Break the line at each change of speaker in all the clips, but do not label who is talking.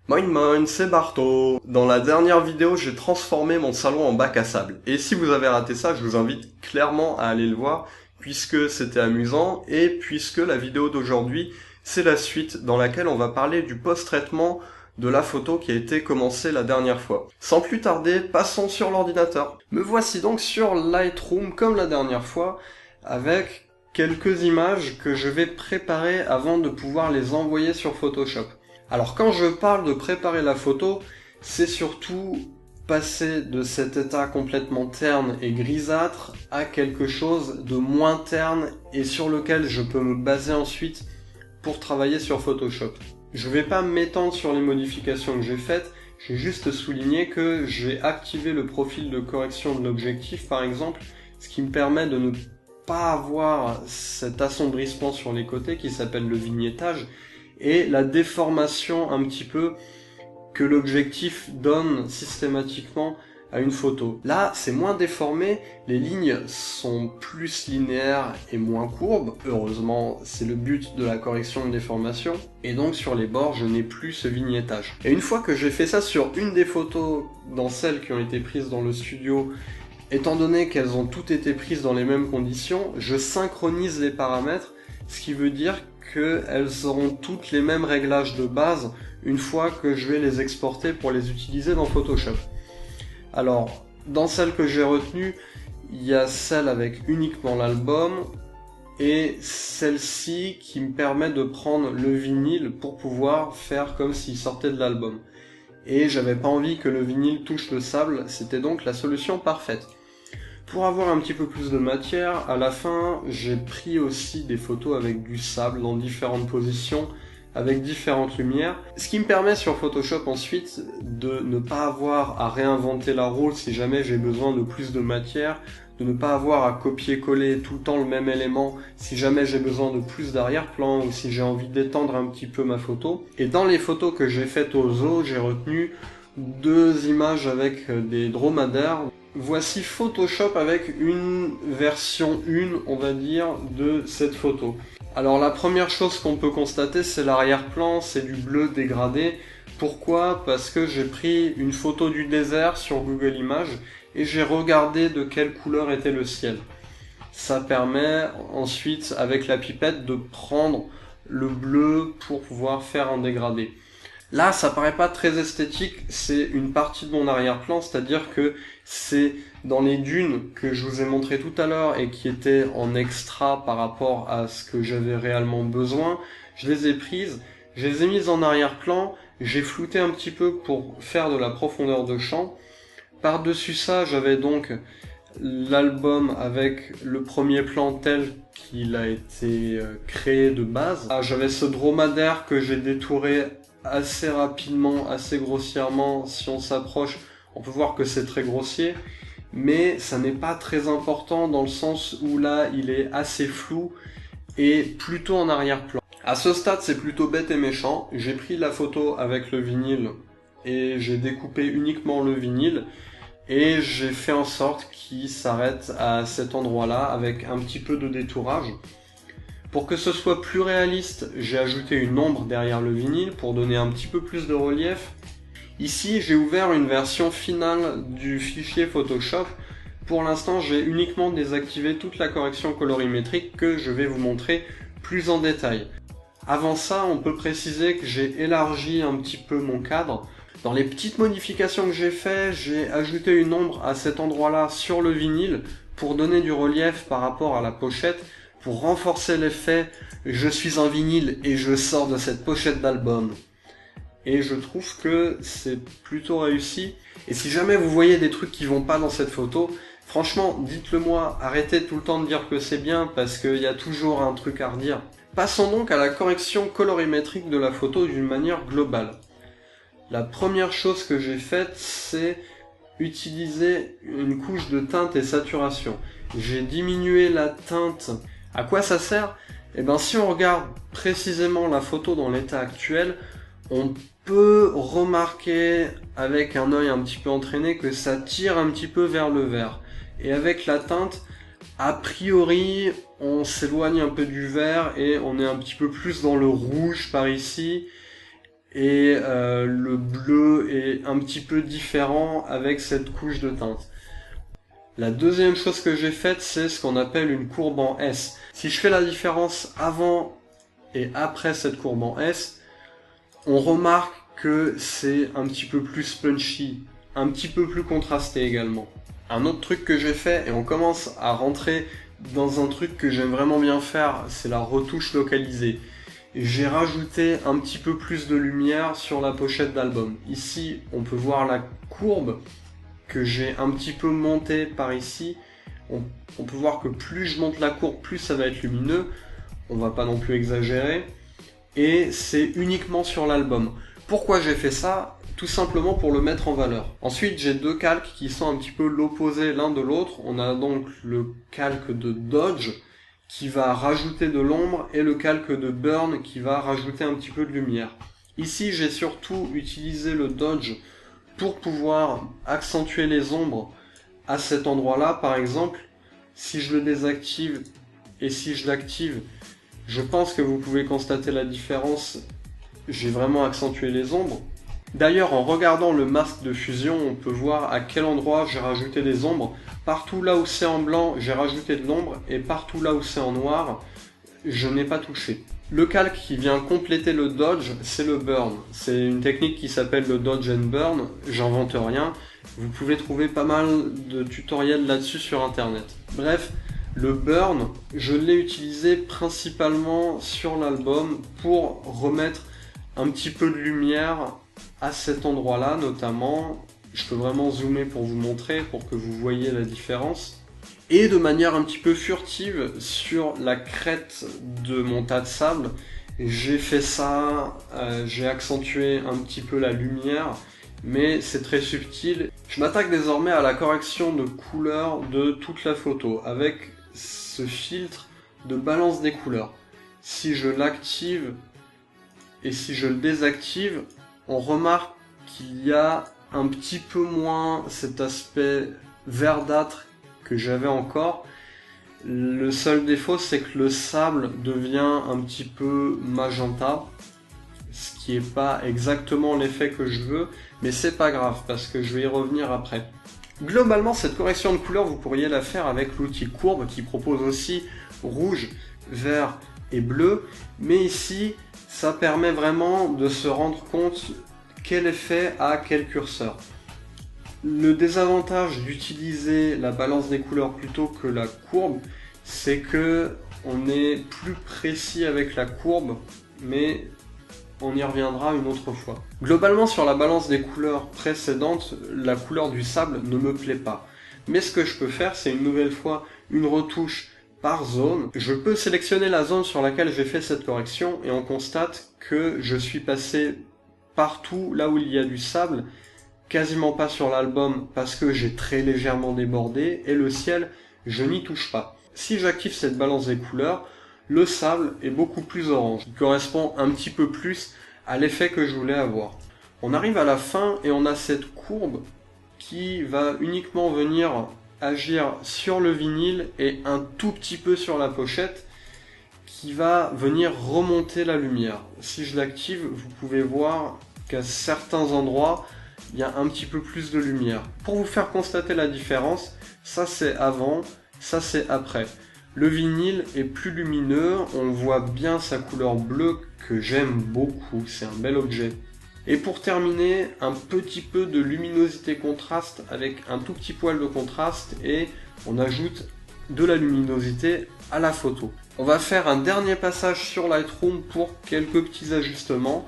Moin moin, c'est Barto. Dans la dernière vidéo, j'ai transformé mon salon en bac à sable. Et si vous avez raté ça, je vous invite clairement à aller le voir, puisque c'était amusant, et puisque la vidéo d'aujourd'hui, c'est la suite dans laquelle on va parler du post-traitement de la photo qui a été commencée la dernière fois. Sans plus tarder, passons sur l'ordinateur. Me voici donc sur Lightroom comme la dernière fois, avec quelques images que je vais préparer avant de pouvoir les envoyer sur Photoshop. Alors quand je parle de préparer la photo, c'est surtout passer de cet état complètement terne et grisâtre à quelque chose de moins terne et sur lequel je peux me baser ensuite pour travailler sur Photoshop. Je vais pas m'étendre sur les modifications que j'ai faites, j'ai juste souligné que j'ai activé le profil de correction de l'objectif par exemple, ce qui me permet de ne pas avoir cet assombrissement sur les côtés qui s'appelle le vignettage, et la déformation un petit peu que l'objectif donne systématiquement à une photo. Là, c'est moins déformé, les lignes sont plus linéaires et moins courbes. Heureusement, c'est le but de la correction de déformation. Et donc sur les bords, je n'ai plus ce vignettage. Et une fois que j'ai fait ça sur une des photos, dans celles qui ont été prises dans le studio, étant donné qu'elles ont toutes été prises dans les mêmes conditions, je synchronise les paramètres, ce qui veut dire qu'elles auront toutes les mêmes réglages de base une fois que je vais les exporter pour les utiliser dans Photoshop. Alors, dans celle que j'ai retenue, il y a celle avec uniquement l'album et celle-ci qui me permet de prendre le vinyle pour pouvoir faire comme s'il sortait de l'album. Et j'avais pas envie que le vinyle touche le sable, c'était donc la solution parfaite. Pour avoir un petit peu plus de matière, à la fin, j'ai pris aussi des photos avec du sable dans différentes positions, avec différentes lumières, ce qui me permet sur Photoshop ensuite de ne pas avoir à réinventer la roue si jamais j'ai besoin de plus de matière, de ne pas avoir à copier-coller tout le temps le même élément si jamais j'ai besoin de plus d'arrière-plan ou si j'ai envie d'étendre un petit peu ma photo. Et dans les photos que j'ai faites au zoo, j'ai retenu deux images avec des dromadaires. Voici Photoshop avec une version 1, on va dire, de cette photo. Alors la première chose qu'on peut constater, c'est l'arrière-plan, c'est du bleu dégradé. Pourquoi? Parce que j'ai pris une photo du désert sur Google Images et j'ai regardé de quelle couleur était le ciel. Ça permet ensuite, avec la pipette, de prendre le bleu pour pouvoir faire un dégradé. Là, ça paraît pas très esthétique, c'est une partie de mon arrière-plan, c'est-à-dire que c'est dans les dunes que je vous ai montré tout à l'heure et qui étaient en extra par rapport à ce que j'avais réellement besoin. Je les ai prises, je les ai mises en arrière-plan, j'ai flouté un petit peu pour faire de la profondeur de champ. Par-dessus ça, j'avais donc l'album avec le premier plan tel qu'il a été créé de base. J'avais ce dromadaire que j'ai détouré assez rapidement, assez grossièrement. Si on s'approche, on peut voir que c'est très grossier, mais ça n'est pas très important dans le sens où là, il est assez flou et plutôt en arrière-plan. À ce stade, c'est plutôt bête et méchant. J'ai pris la photo avec le vinyle et j'ai découpé uniquement le vinyle et j'ai fait en sorte qu'il s'arrête à cet endroit-là avec un petit peu de détourage. Pour que ce soit plus réaliste, j'ai ajouté une ombre derrière le vinyle pour donner un petit peu plus de relief. Ici, j'ai ouvert une version finale du fichier Photoshop. Pour l'instant, j'ai uniquement désactivé toute la correction colorimétrique que je vais vous montrer plus en détail. Avant ça, on peut préciser que j'ai élargi un petit peu mon cadre. Dans les petites modifications que j'ai faites, j'ai ajouté une ombre à cet endroit-là sur le vinyle pour donner du relief par rapport à la pochette, pour renforcer l'effet « je suis un vinyle et je sors de cette pochette d'album ». Et je trouve que c'est plutôt réussi. Et si jamais vous voyez des trucs qui vont pas dans cette photo, franchement, dites-le moi, arrêtez tout le temps de dire que c'est bien, parce qu'il y a toujours un truc à redire. Passons donc à la correction colorimétrique de la photo d'une manière globale. La première chose que j'ai faite, c'est utiliser une couche de teinte et saturation. J'ai diminué la teinte. À quoi ça sert? Eh bien, si on regarde précisément la photo dans l'état actuel, on peut remarquer avec un œil un petit peu entraîné que ça tire un petit peu vers le vert. Et avec la teinte, a priori, on s'éloigne un peu du vert et on est un petit peu plus dans le rouge par ici. et le bleu est un petit peu différent avec cette couche de teinte. La deuxième chose que j'ai faite, c'est ce qu'on appelle une courbe en S. Si je fais la différence avant et après cette courbe en S, on remarque que c'est un petit peu plus punchy, un petit peu plus contrasté également. Un autre truc que j'ai fait, et on commence à rentrer dans un truc que j'aime vraiment bien faire, c'est la retouche localisée. J'ai rajouté un petit peu plus de lumière sur la pochette d'album. Ici, on peut voir la courbe que j'ai un petit peu montée par ici. On peut voir que plus je monte la courbe, plus ça va être lumineux. On va pas non plus exagérer. Et c'est uniquement sur l'album. Pourquoi j'ai fait ça? Tout simplement pour le mettre en valeur. Ensuite, j'ai deux calques qui sont un petit peu l'opposé l'un de l'autre. On a donc le calque de Dodge qui va rajouter de l'ombre et le calque de Burn qui va rajouter un petit peu de lumière. Ici, j'ai surtout utilisé le Dodge pour pouvoir accentuer les ombres à cet endroit-là. Par exemple, si je le désactive et si je l'active, je pense que vous pouvez constater la différence. J'ai vraiment accentué les ombres. D'ailleurs, en regardant le masque de fusion, on peut voir à quel endroit j'ai rajouté des ombres. Partout là où c'est en blanc, j'ai rajouté de l'ombre, et partout là où c'est en noir, je n'ai pas touché. Le calque qui vient compléter le dodge, c'est le burn. C'est une technique qui s'appelle le dodge and burn, j'invente rien. Vous pouvez trouver pas mal de tutoriels là-dessus sur internet. Bref, le burn, je l'ai utilisé principalement sur l'album pour remettre un petit peu de lumière à cet endroit-là notamment. Je peux vraiment zoomer pour vous montrer, pour que vous voyez la différence. Et de manière un petit peu furtive, sur la crête de mon tas de sable, j'ai fait ça, j'ai accentué un petit peu la lumière, mais c'est très subtil. Je m'attaque désormais à la correction de couleur de toute la photo, avec ce filtre de balance des couleurs. Si je l'active et si je le désactive, on remarque qu'il y a un petit peu moins cet aspect verdâtre que j'avais encore. Le seul défaut, c'est que le sable devient un petit peu magenta, ce qui n'est pas exactement l'effet que je veux, mais c'est pas grave parce que je vais y revenir après. Globalement, cette correction de couleur, vous pourriez la faire avec l'outil courbe qui propose aussi rouge, vert et bleu, mais ici, ça permet vraiment de se rendre compte quel effet a quel curseur. Le désavantage d'utiliser la balance des couleurs plutôt que la courbe, c'est que on est plus précis avec la courbe, mais on y reviendra une autre fois. Globalement, sur la balance des couleurs précédente, la couleur du sable ne me plaît pas. Mais ce que je peux faire, c'est une nouvelle fois une retouche par zone. Je peux sélectionner la zone sur laquelle j'ai fait cette correction et on constate que je suis passé partout là où il y a du sable, quasiment pas sur l'album parce que j'ai très légèrement débordé, et le ciel, je n'y touche pas. Si j'active cette balance des couleurs, le sable est beaucoup plus orange, qui correspond un petit peu plus à l'effet que je voulais avoir. On arrive à la fin et on a cette courbe qui va uniquement venir agir sur le vinyle et un tout petit peu sur la pochette, qui va venir remonter la lumière. Si je l'active, vous pouvez voir qu'à certains endroits, il y a un petit peu plus de lumière. Pour vous faire constater la différence, ça c'est avant, ça c'est après. Le vinyle est plus lumineux, on voit bien sa couleur bleue que j'aime beaucoup, c'est un bel objet. Et pour terminer, un petit peu de luminosité contraste avec un tout petit poil de contraste, et on ajoute de la luminosité à la photo. On va faire un dernier passage sur Lightroom pour quelques petits ajustements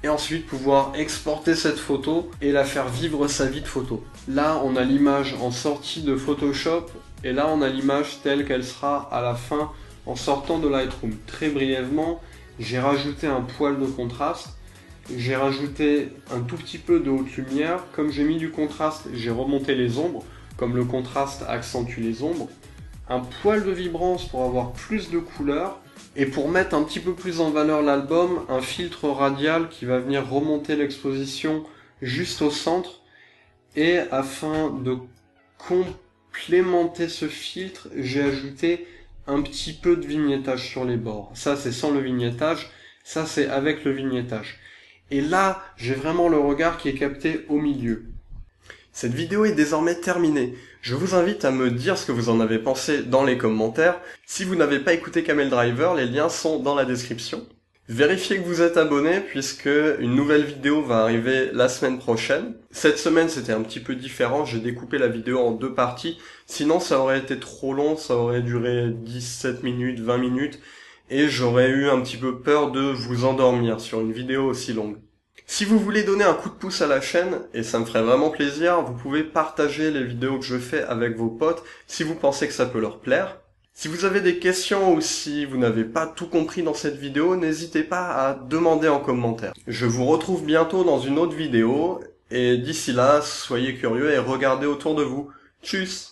et ensuite pouvoir exporter cette photo et la faire vivre sa vie de photo. Là, on a l'image en sortie de Photoshop et là, on a l'image telle qu'elle sera à la fin en sortant de Lightroom. Très brièvement, j'ai rajouté un poil de contraste, j'ai rajouté un tout petit peu de haute lumière. Comme j'ai mis du contraste, j'ai remonté les ombres, comme le contraste accentue les ombres. Un poil de vibrance pour avoir plus de couleurs, et pour mettre un petit peu plus en valeur l'album, un filtre radial qui va venir remonter l'exposition juste au centre, et afin de complémenter ce filtre, j'ai ajouté un petit peu de vignettage sur les bords. Ça c'est sans le vignettage, ça c'est avec le vignettage. Et là, j'ai vraiment le regard qui est capté au milieu. Cette vidéo est désormais terminée. Je vous invite à me dire ce que vous en avez pensé dans les commentaires. Si vous n'avez pas écouté Camel Driver, les liens sont dans la description. Vérifiez que vous êtes abonné puisque une nouvelle vidéo va arriver la semaine prochaine. Cette semaine c'était un petit peu différent, j'ai découpé la vidéo en 2 parties. Sinon ça aurait été trop long, ça aurait duré 17 minutes, 20 minutes et j'aurais eu un petit peu peur de vous endormir sur une vidéo aussi longue. Si vous voulez donner un coup de pouce à la chaîne, et ça me ferait vraiment plaisir, vous pouvez partager les vidéos que je fais avec vos potes si vous pensez que ça peut leur plaire. Si vous avez des questions ou si vous n'avez pas tout compris dans cette vidéo, n'hésitez pas à demander en commentaire. Je vous retrouve bientôt dans une autre vidéo, et d'ici là, soyez curieux et regardez autour de vous. Tchuss!